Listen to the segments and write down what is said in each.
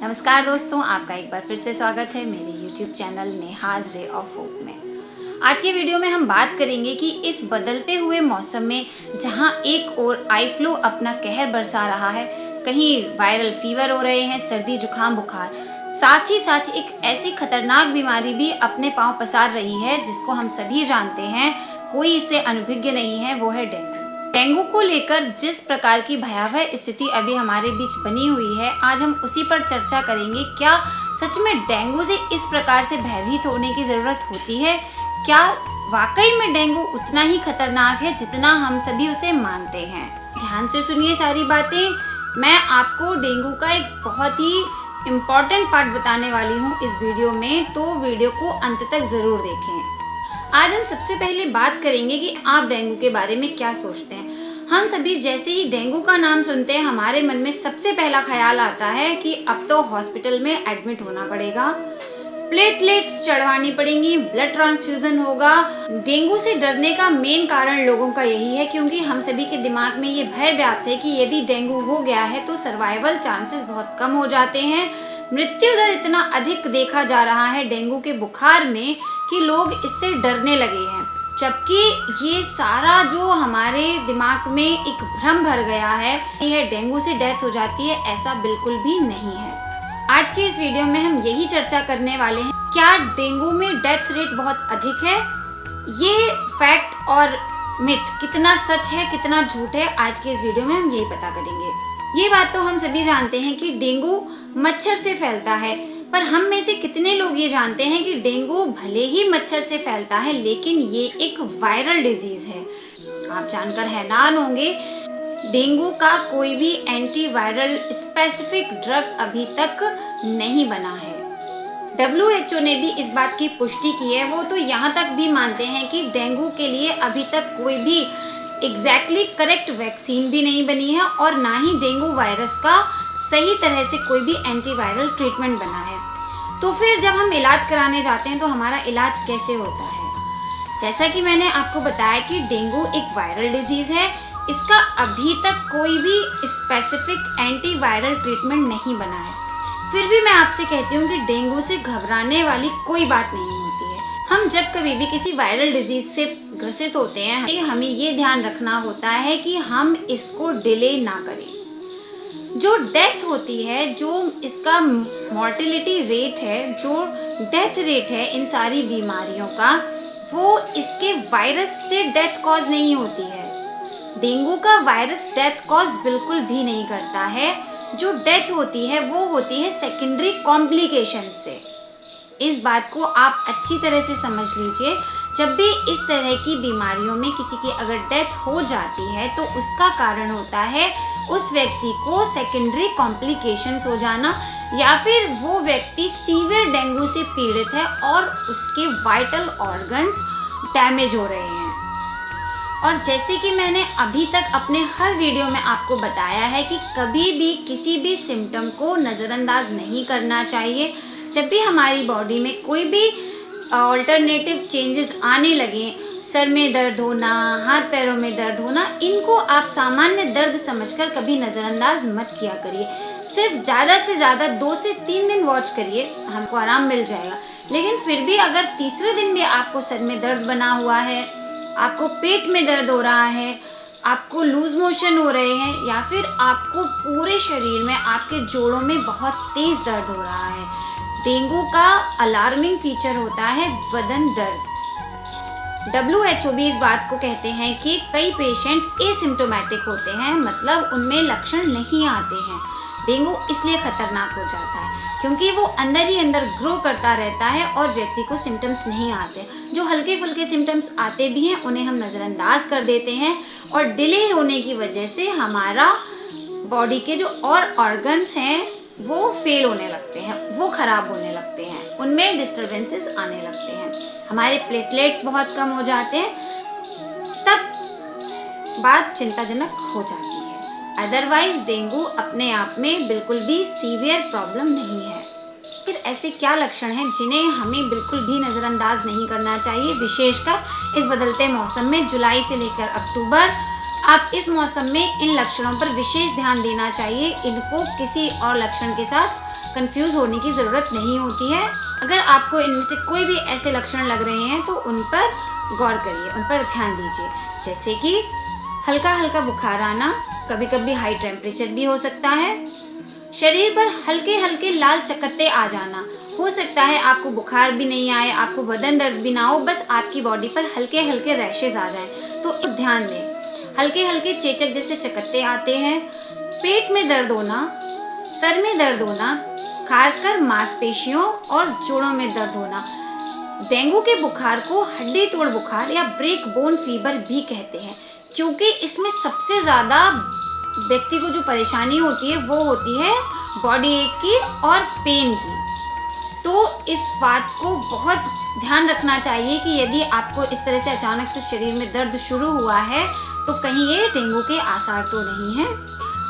नमस्कार दोस्तों, आपका एक बार फिर से स्वागत है मेरे YouTube channel Neha's ray of hope में। आज के वीडियो में हम बात करेंगे कि इस बदलते हुए मौसम में जहां एक ओर आई फ्लू अपना कहर बरसा रहा है, कहीं वायरल फीवर हो रहे हैं, सर्दी जुकाम बुखार, साथ ही साथ एक ऐसी खतरनाक बीमारी भी अपने पांव पसार रही है जिसको हम सभी जानते हैं, कोई इससे अनभिज्ञ नहीं है, वो है डेंगू। डेंगू को लेकर जिस प्रकार की भयावह स्थिति अभी हमारे बीच बनी हुई है, आज हम उसी पर चर्चा करेंगे। क्या सच में डेंगू से इस प्रकार से भयभीत होने की ज़रूरत होती है? क्या वाकई में डेंगू उतना ही खतरनाक है जितना हम सभी उसे मानते हैं? ध्यान से सुनिए सारी बातें। मैं आपको डेंगू का एक बहुत ही इम्पॉर्टेंट पार्ट बताने वाली हूँ इस वीडियो में, तो वीडियो को अंत तक ज़रूर देखें। आज हम सबसे पहले बात करेंगे कि आप डेंगू के बारे में क्या सोचते हैं। हम सभी जैसे ही डेंगू का नाम सुनते हैं, हमारे मन में सबसे पहला ख्याल आता है कि अब तो हॉस्पिटल में एडमिट होना पड़ेगा, प्लेटलेट्स चढ़वानी पड़ेंगी, ब्लड ट्रांसफ्यूजन होगा। डेंगू से डरने का मेन कारण लोगों का यही है क्योंकि हम सभी के दिमाग में ये भय व्याप्त है कि यदि डेंगू हो गया है तो सर्वाइवल चांसेस बहुत कम हो जाते हैं। मृत्यु दर इतना अधिक देखा जा रहा है डेंगू के बुखार में कि लोग इससे डरने लगे हैं, जबकि ये सारा जो हमारे दिमाग में एक भ्रम भर गया है, यह डेंगू से डेथ हो जाती है, ऐसा बिल्कुल भी नहीं है। आज के इस वीडियो में हम यही चर्चा करने वाले हैं, क्या डेंगू में डेथ रेट बहुत अधिक है? ये फैक्ट और मिथ कितना सच है, कितना झूठ है, आज के इस वीडियो में हम यही पता करेंगे। ये बात तो हम सभी जानते हैं कि डेंगू मच्छर से फैलता है, पर हम में से कितने लोग ये जानते हैं कि डेंगू भले ही मच्छर से फैलता है लेकिन ये एक वायरल डिजीज है। आप जानकर हैरान होंगे, डेंगू का कोई भी एंटीवायरल स्पेसिफिक ड्रग अभी तक नहीं बना है। WHO ने भी इस बात की पुष्टि की है। वो तो यहाँ तक भी मानते हैं कि डेंगू के लिए अभी तक कोई भी एग्जैक्टली करेक्ट वैक्सीन भी नहीं बनी है और ना ही डेंगू वायरस का सही तरह से कोई भी एंटीवायरल ट्रीटमेंट बना है। तो फिर जब हम इलाज कराने जाते हैं तो हमारा इलाज कैसे होता है? जैसा कि मैंने आपको बताया कि डेंगू एक वायरल डिजीज़ है, इसका अभी तक कोई भी स्पेसिफिक एंटीवायरल ट्रीटमेंट नहीं बना है। फिर भी मैं आपसे कहती हूँ कि डेंगू से घबराने वाली कोई बात नहीं होती है। हम जब कभी भी किसी वायरल डिजीज से ग्रसित होते हैं, हमें ये ध्यान रखना होता है कि हम इसको डिले ना करें। जो डेथ होती है, जो इसका मॉर्टेलिटी रेट है, जो डेथ रेट है इन सारी बीमारियों का, वो इसके वायरस से डेथ कॉज नहीं होती है। डेंगू का वायरस डेथ कॉज बिल्कुल भी नहीं करता है। जो डेथ होती है वो होती है सेकेंडरी कॉम्प्लिकेशन से। इस बात को आप अच्छी तरह से समझ लीजिए। जब भी इस तरह की बीमारियों में किसी की अगर डेथ हो जाती है तो उसका कारण होता है उस व्यक्ति को सेकेंडरी कॉम्प्लिकेशंस हो जाना, या फिर वो व्यक्ति सीवियर डेंगू से पीड़ित है और उसके वाइटल ऑर्गन्स डैमेज हो रहे हैं। और जैसे कि मैंने अभी तक अपने हर वीडियो में आपको बताया है कि कभी भी किसी भी सिम्टम को नज़रअंदाज नहीं करना चाहिए। जब भी हमारी बॉडी में कोई भी ऑल्टरनेटिव चेंजेस आने लगे, सर में दर्द होना, हाथ पैरों में दर्द होना, इनको आप सामान्य दर्द समझकर कभी नज़रअंदाज मत किया करिए। सिर्फ ज़्यादा से ज़्यादा 2 से 3 दिन वॉच करिए, हमको आराम मिल जाएगा। लेकिन फिर भी अगर तीसरे दिन भी आपको सर में दर्द बना हुआ है, आपको पेट में दर्द हो रहा है, आपको लूज मोशन हो रहे हैं, या फिर आपको पूरे शरीर में, आपके जोड़ों में बहुत तेज़ दर्द हो रहा है, डेंगू का अलार्मिंग फीचर होता है बदन दर्द। WHO भी इस बात को कहते हैं कि कई पेशेंट एसिम्टोमेटिक होते हैं, मतलब उनमें लक्षण नहीं आते हैं। डेंगू इसलिए खतरनाक हो जाता है क्योंकि वो अंदर ही अंदर ग्रो करता रहता है और व्यक्ति को सिम्टम्स नहीं आते। जो हल्के फुल्के सिम्टम्स आते भी हैं उन्हें हम नज़रअंदाज कर देते हैं और डिले होने की वजह से हमारा बॉडी के जो और ऑर्गन्स हैं वो फेल होने लगते हैं, वो ख़राब होने लगते हैं, उनमें डिस्टर्बेंसेस आने लगते हैं, हमारे प्लेटलेट्स बहुत कम हो जाते हैं, तब बात चिंताजनक हो जाती है। अदरवाइज डेंगू अपने आप में बिल्कुल भी सीवियर प्रॉब्लम नहीं है। फिर ऐसे क्या लक्षण हैं जिन्हें हमें बिल्कुल भी नज़रअंदाज नहीं करना चाहिए, विशेषकर इस बदलते मौसम में? जुलाई से लेकर अक्टूबर आप इस मौसम में इन लक्षणों पर विशेष ध्यान देना चाहिए। इनको किसी और लक्षण के साथ कंफ्यूज होने की ज़रूरत नहीं होती है। अगर आपको इनमें से कोई भी ऐसे लक्षण लग रहे हैं तो उन पर गौर करिए, उन पर ध्यान दीजिए। जैसे कि हल्का हल्का बुखार आना, कभी कभी हाई टेम्परेचर भी हो सकता है, शरीर पर हल्के हल्के लाल चकत्ते आ जाना। हो सकता है आपको बुखार भी नहीं आए, आपको बदन दर्द भी ना हो, बस आपकी बॉडी पर हल्के हल्के रैशेज आ जाएं, तो ध्यान दें। हल्के हल्के चेचक जैसे चकत्ते आते हैं, पेट में दर्द होना, सर में दर्द होना, खासकर मांसपेशियों और जोड़ों में दर्द होना। डेंगू के बुखार को हड्डी तोड़ बुखार या ब्रेक बोन फीवर भी कहते हैं, क्योंकि इसमें सबसे ज़्यादा व्यक्ति को जो परेशानी होती है वो होती है बॉडी एक की और पेन की। तो इस बात को बहुत ध्यान रखना चाहिए कि यदि आपको इस तरह से अचानक से शरीर में दर्द शुरू हुआ है तो कहीं ये डेंगू के आसार तो नहीं है।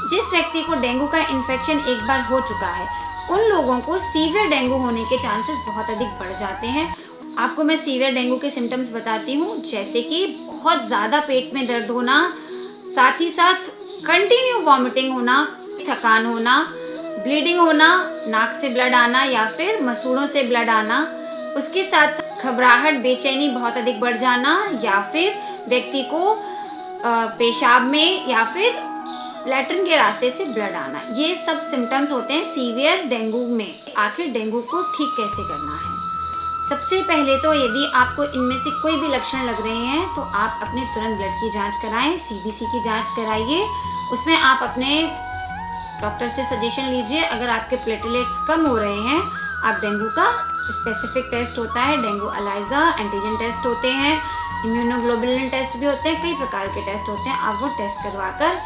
जिस व्यक्ति को डेंगू का इन्फेक्शन एक बार हो चुका है उन लोगों को सीवियर डेंगू होने के चांसेस बहुत अधिक बढ़ जाते हैं। आपको मैं सीवियर डेंगू के सिम्टम्स बताती हूँ, जैसे कि बहुत ज़्यादा पेट में दर्द होना, साथ ही साथ कंटिन्यू वॉमिटिंग होना, थकान होना, ब्लीडिंग होना, नाक से ब्लड आना या फिर मसूड़ों से ब्लड आना, उसके साथ साथ घबराहट, बेचैनी बहुत अधिक बढ़ जाना, या फिर व्यक्ति को पेशाब में या फिर लैट्रिन के रास्ते से ब्लड आना। ये सब सिम्टम्स होते हैं सीवियर डेंगू में। आखिर डेंगू को ठीक कैसे करना है? सबसे पहले तो यदि आपको इनमें से कोई भी लक्षण लग रहे हैं तो आप अपने तुरंत ब्लड की जांच कराएं, सीबीसी की जांच कराइए। उसमें आप अपने डॉक्टर से सजेशन लीजिए। अगर आपके प्लेटलेट्स कम हो रहे हैं, आप डेंगू का स्पेसिफिक टेस्ट होता है, डेंगू अलाइजा, एंटीजन टेस्ट होते हैं, इम्यूनोग्लोबुलिन टेस्ट भी होते हैं, कई प्रकार के टेस्ट होते हैं। आप वो टेस्ट करवाकर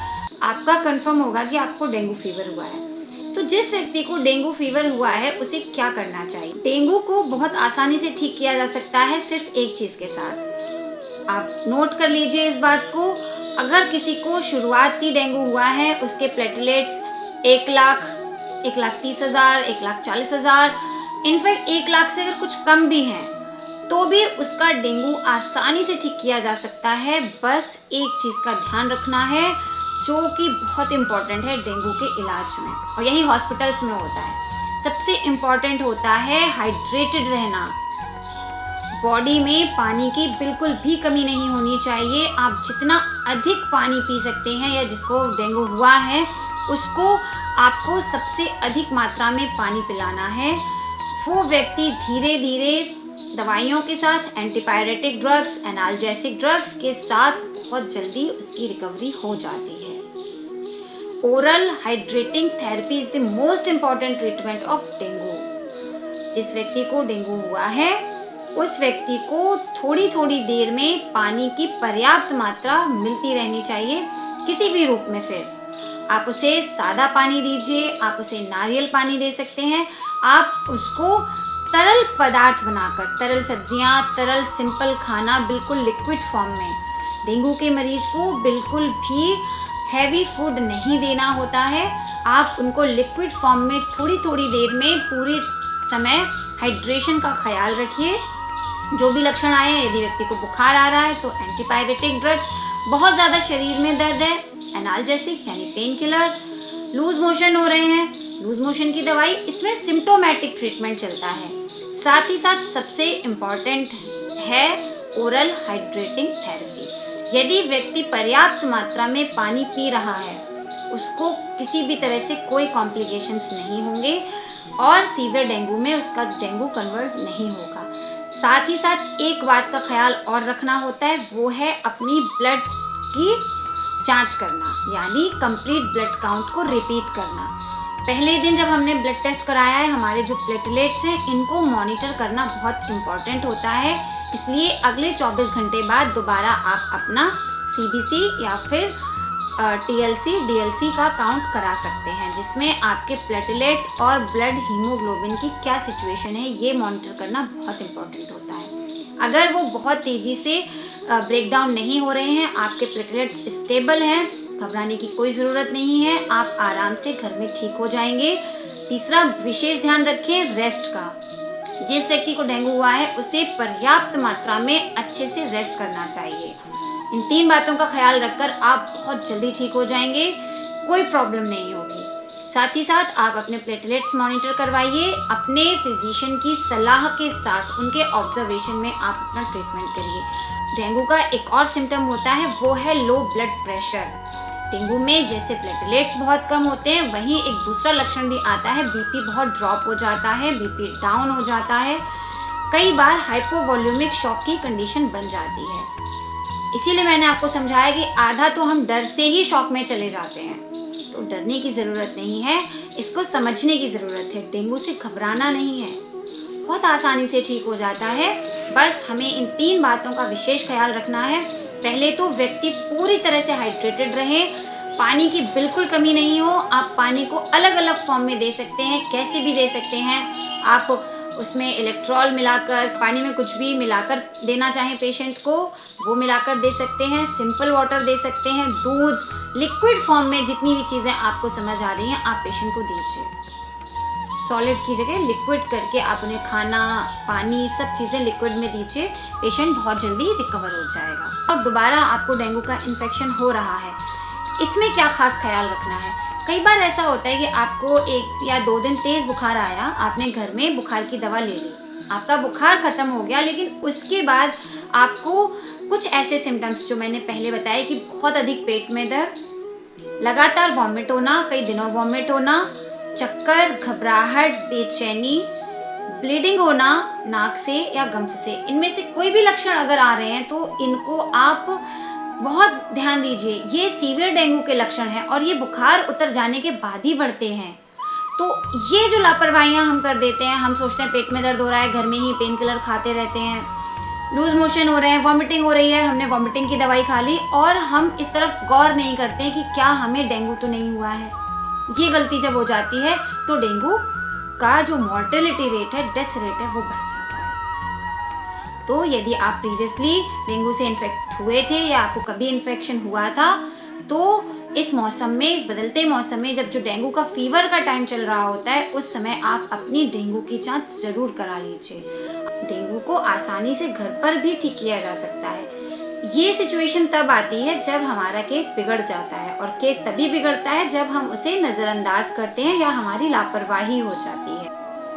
आपका कंफर्म होगा कि आपको डेंगू फीवर हुआ है। तो जिस व्यक्ति को डेंगू फीवर हुआ है उसे क्या करना चाहिए? डेंगू को बहुत आसानी से ठीक किया जा सकता है सिर्फ एक चीज़ के साथ। आप नोट कर लीजिए इस बात को। अगर किसी को शुरुआती डेंगू हुआ है, उसके प्लेटलेट्स 1 लाख, 1,30,000, 1,40,000, इनफैक्ट 1 लाख से अगर कुछ कम भी हैं तो भी उसका डेंगू आसानी से ठीक किया जा सकता है। बस एक चीज़ का ध्यान रखना है जो कि बहुत इम्पॉर्टेंट है डेंगू के इलाज में, और यही हॉस्पिटल्स में होता है। सबसे इम्पॉर्टेंट होता है हाइड्रेटेड रहना। बॉडी में पानी की बिल्कुल भी कमी नहीं होनी चाहिए। आप जितना अधिक पानी पी सकते हैं, या जिसको डेंगू हुआ है उसको आपको सबसे अधिक मात्रा में पानी पिलाना है। वो व्यक्ति धीरे धीरे दवाइयों के साथ, एंटीपायरेटिक ड्रग्स, एनाल्जेसिक ड्रग्स के साथ बहुत जल्दी उसकी रिकवरी हो जाती है। Oral hydrating therapy is the most important treatment of dengue. जिस व्यक्ति को डेंगू हुआ है उस व्यक्ति को थोड़ी थोड़ी देर में पानी की पर्याप्त मात्रा मिलती रहनी चाहिए, किसी भी रूप में। फिर आप उसे सादा पानी दीजिए, आप उसे नारियल पानी दे सकते हैं, आप उसको तरल पदार्थ बनाकर, तरल सब्जियां, तरल सिंपल खाना, बिल्कुल लिक्विड फॉर्म में। डेंगू के मरीज को बिल्कुल भी हैवी फूड नहीं देना होता है। आप उनको लिक्विड फॉर्म में थोड़ी थोड़ी देर में पूरे समय हाइड्रेशन का ख्याल रखिए। जो भी लक्षण आए, यदि व्यक्ति को बुखार आ रहा है तो एंटीपायरेटिक ड्रग्स, बहुत ज़्यादा शरीर में दर्द है, एनाल्जेसिक यानी पेन किलर, लूज मोशन हो रहे हैं, लूज मोशन की दवाई, इसमें सिम्टोमेटिक ट्रीटमेंट चलता है। साथ ही साथ सबसे इम्पॉर्टेंट है ओरल हाइड्रेटिंग थेरेपी। यदि व्यक्ति पर्याप्त मात्रा में पानी पी रहा है उसको किसी भी तरह से कोई कॉम्प्लिकेशंस नहीं होंगे और सीवियर डेंगू में उसका डेंगू कन्वर्ट नहीं होगा। साथ ही साथ एक बात का ख्याल और रखना होता है, वो है अपनी ब्लड की जांच करना, यानी कंप्लीट ब्लड काउंट को रिपीट करना। पहले दिन जब हमने ब्लड टेस्ट कराया है, हमारे जो प्लेटलेट्स हैं इनको मॉनिटर करना बहुत इम्पॉर्टेंट होता है। इसलिए अगले 24 घंटे बाद दोबारा आप अपना सीबीसी या फिर टीएलसी, डीएलसी का काउंट करा सकते हैं, जिसमें आपके प्लेटलेट्स और ब्लड हीमोग्लोबिन की क्या सिचुएशन है ये मॉनिटर करना बहुत इम्पॉर्टेंट होता है। अगर वो बहुत तेज़ी से ब्रेकडाउन नहीं हो रहे हैं, आपके प्लेटलेट्स स्टेबल हैं, घबराने की कोई ज़रूरत नहीं है, आप आराम से घर में ठीक हो जाएंगे। तीसरा विशेष ध्यान रखें रेस्ट का। जिस व्यक्ति को डेंगू हुआ है उसे पर्याप्त मात्रा में अच्छे से रेस्ट करना चाहिए। इन 3 बातों का ख्याल रखकर आप बहुत जल्दी ठीक हो जाएंगे, कोई प्रॉब्लम नहीं होगी। साथ ही साथ आप अपने प्लेटलेट्स मॉनिटर करवाइए। अपने फिजिशियन की सलाह के साथ उनके ऑब्जर्वेशन में आप अपना ट्रीटमेंट करिए। डेंगू का एक और सिम्टम होता है, वो है लो ब्लड प्रेशर। डेंगू में जैसे प्लेटलेट्स बहुत कम होते हैं, वहीं एक दूसरा लक्षण भी आता है, बीपी बहुत ड्रॉप हो जाता है, बीपी डाउन हो जाता है, कई बार हाइपोवॉल्यूमिक शॉक की कंडीशन बन जाती है। इसीलिए मैंने आपको समझाया कि आधा तो हम डर से ही शॉक में चले जाते हैं, तो डरने की ज़रूरत नहीं है, इसको समझने की ज़रूरत है। डेंगू से घबराना नहीं है, बहुत आसानी से ठीक हो जाता है। बस हमें इन 3 बातों का विशेष ख्याल रखना है। पहले तो व्यक्ति पूरी तरह से हाइड्रेटेड रहे, पानी की बिल्कुल कमी नहीं हो। आप पानी को अलग अलग फॉर्म में दे सकते हैं, कैसे भी दे सकते हैं। आप उसमें इलेक्ट्रॉल मिलाकर, पानी में कुछ भी मिलाकर देना चाहें पेशेंट को, वो मिलाकर दे सकते हैं। सिंपल वाटर दे सकते हैं, दूध, लिक्विड फॉर्म में जितनी भी चीज़ें आपको समझ आ रही हैं आप पेशेंट को दीजिए। सॉलिड की जगह लिक्विड करके आप उन्हें खाना, पानी, सब चीज़ें लिक्विड में दीजिए। पेशेंट बहुत जल्दी रिकवर हो जाएगा। और दोबारा आपको डेंगू का इन्फेक्शन हो रहा है, इसमें क्या खास ख्याल रखना है। कई बार ऐसा होता है कि आपको 1 या 2 दिन तेज़ बुखार आया, आपने घर में बुखार की दवा ले ली, आपका बुखार ख़त्म हो गया, लेकिन उसके बाद आपको कुछ ऐसे सिम्टम्स जो मैंने पहले बताए कि बहुत अधिक पेट में दर्द, लगातार वॉमिट होना, कई दिनों वॉमिट होना, चक्कर, घबराहट, बेचैनी, ब्लीडिंग होना नाक से या गम्स से, इनमें से कोई भी लक्षण अगर आ रहे हैं तो इनको आप बहुत ध्यान दीजिए। ये सीवियर डेंगू के लक्षण हैं और ये बुखार उतर जाने के बाद ही बढ़ते हैं। तो ये जो लापरवाहियां हम कर देते हैं, हम सोचते हैं पेट में दर्द हो रहा है, घर में ही पेन किलर खाते रहते हैं, लूज मोशन हो रहे हैं, वॉमिटिंग हो रही है, हमने वॉमिटिंग की दवाई खा ली और हम इस तरफ गौर नहीं करते हैं कि क्या हमें डेंगू तो नहीं हुआ है। ये गलती जब हो जाती है तो डेंगू का जो मॉर्टेलिटी रेट है, डेथ रेट है, वो बढ़ जाता है। तो यदि आप प्रीवियसली डेंगू से इन्फेक्ट हुए थे या आपको कभी इन्फेक्शन हुआ था, तो इस मौसम में, इस बदलते मौसम में जब जो डेंगू का फीवर का टाइम चल रहा होता है, उस समय आप अपनी डेंगू की जांच जरूर करा लीजिए। डेंगू को आसानी से घर पर भी ठीक किया जा सकता है। ये सिचुएशन तब आती है जब हमारा केस बिगड़ जाता है, और केस तभी बिगड़ता है जब हम उसे नज़रअंदाज करते हैं या हमारी लापरवाही हो जाती है।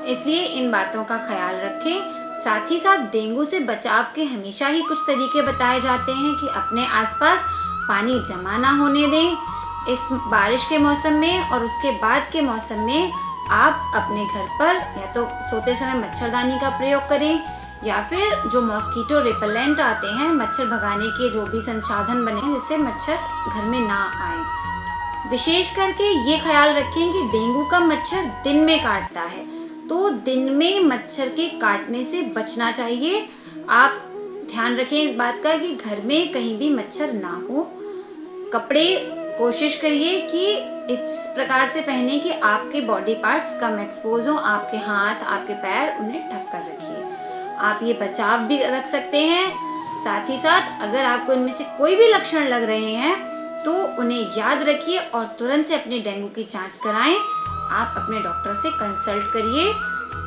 इसलिए इन बातों का ख्याल रखें। साथ ही साथ डेंगू से बचाव के हमेशा ही कुछ तरीके बताए जाते हैं कि अपने आसपास पानी जमा ना होने दें। इस बारिश के मौसम में और उसके बाद के मौसम में आप अपने घर पर या तो सोते समय मच्छरदानी का प्रयोग करें, या फिर जो मॉस्किटो रिपेलेंट आते हैं, मच्छर भगाने के जो भी संसाधन बने हैं जिससे मच्छर घर में ना आए। विशेष करके ये ख्याल रखें कि डेंगू का मच्छर दिन में काटता है, तो दिन में मच्छर के काटने से बचना चाहिए। आप ध्यान रखें इस बात का कि घर में कहीं भी मच्छर ना हो। कपड़े कोशिश करिए कि इस प्रकार से पहने कि आपके बॉडी पार्ट्स कम एक्सपोज हो, आपके हाथ, आपके पैर, उन्हें ढक कर रखिए। आप ये बचाव भी रख सकते हैं। साथ ही साथ अगर आपको इनमें से कोई भी लक्षण लग रहे हैं तो उन्हें याद रखिए और तुरंत से अपनी डेंगू की जांच कराएं। आप अपने डॉक्टर से कंसल्ट करिए।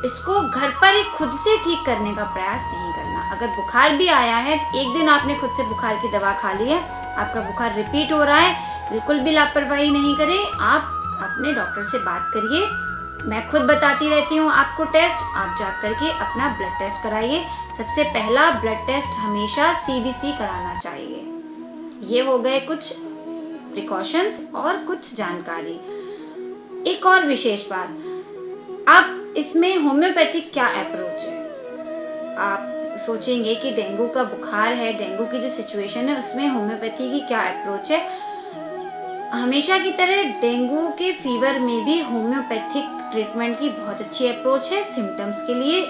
इसको घर पर ही खुद से ठीक करने का प्रयास नहीं करना। अगर बुखार भी आया है, एक दिन आपने खुद से बुखार की दवा खा ली है, आपका बुखार रिपीट हो रहा है, बिल्कुल भी लापरवाही नहीं करें। आप अपने डॉक्टर से बात करिए। मैं खुद बताती रहती हूँ आपको टेस्ट, आप जा करके अपना ब्लड टेस्ट कराइए। सबसे पहला ब्लड टेस्ट हमेशा CBC कराना चाहिए। ये हो गए कुछ प्रिकॉशंस और कुछ जानकारी। एक और विशेष बात, आप इसमें होम्योपैथिक क्या अप्रोच है। आप सोचेंगे कि डेंगू का बुखार है, डेंगू की जो सिचुएशन है उसमें होम्योपैथी की क्या अप्रोच है। हमेशा की तरह डेंगू के फीवर में भी होम्योपैथिक ट्रीटमेंट की बहुत अच्छी अप्रोच है। सिम्टम्स के लिए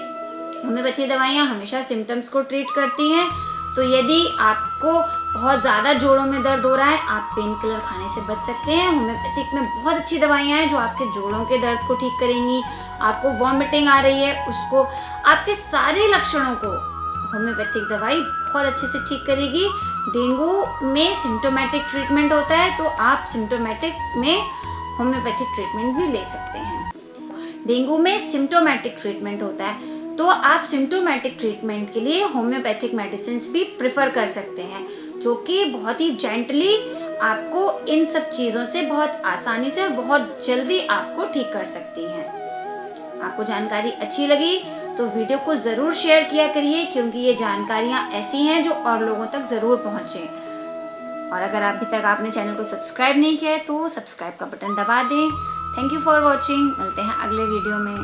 होम्योपैथी दवाइयाँ हमेशा सिम्टम्स को ट्रीट करती हैं। तो यदि आपको बहुत ज़्यादा जोड़ों में दर्द हो रहा है, आप पेन किलर खाने से बच सकते हैं। होम्योपैथिक में बहुत अच्छी दवाइयाँ हैं जो आपके जोड़ों के दर्द को ठीक करेंगी। आपको वॉमिटिंग आ रही है, उसको, आपके सारे लक्षणों को होम्योपैथिक दवाई बहुत अच्छे से ठीक करेगी। डेंगू में सिम्टोमेटिक ट्रीटमेंट होता है, तो आप सिम्टोमेटिक में होम्योपैथिक ट्रीटमेंट भी ले सकते हैं। डेंगू में सिम्टोमेटिक ट्रीटमेंट होता है, तो आप सिम्टोमेटिक ट्रीटमेंट के लिए होम्योपैथिक मेडिसिन भी प्रेफर कर सकते हैं, जो कि बहुत ही जेंटली आपको इन सब चीज़ों से बहुत आसानी से और बहुत जल्दी आपको ठीक कर सकती हैं। आपको जानकारी अच्छी लगी तो वीडियो को ज़रूर शेयर किया करिए, क्योंकि ये जानकारियाँ ऐसी हैं जो और लोगों तक ज़रूर पहुँचे। और अगर अभी तक आपने चैनल को सब्सक्राइब नहीं किया है तो सब्सक्राइब का बटन दबा दें। Thank you for watching. मिलते हैं अगले वीडियो में।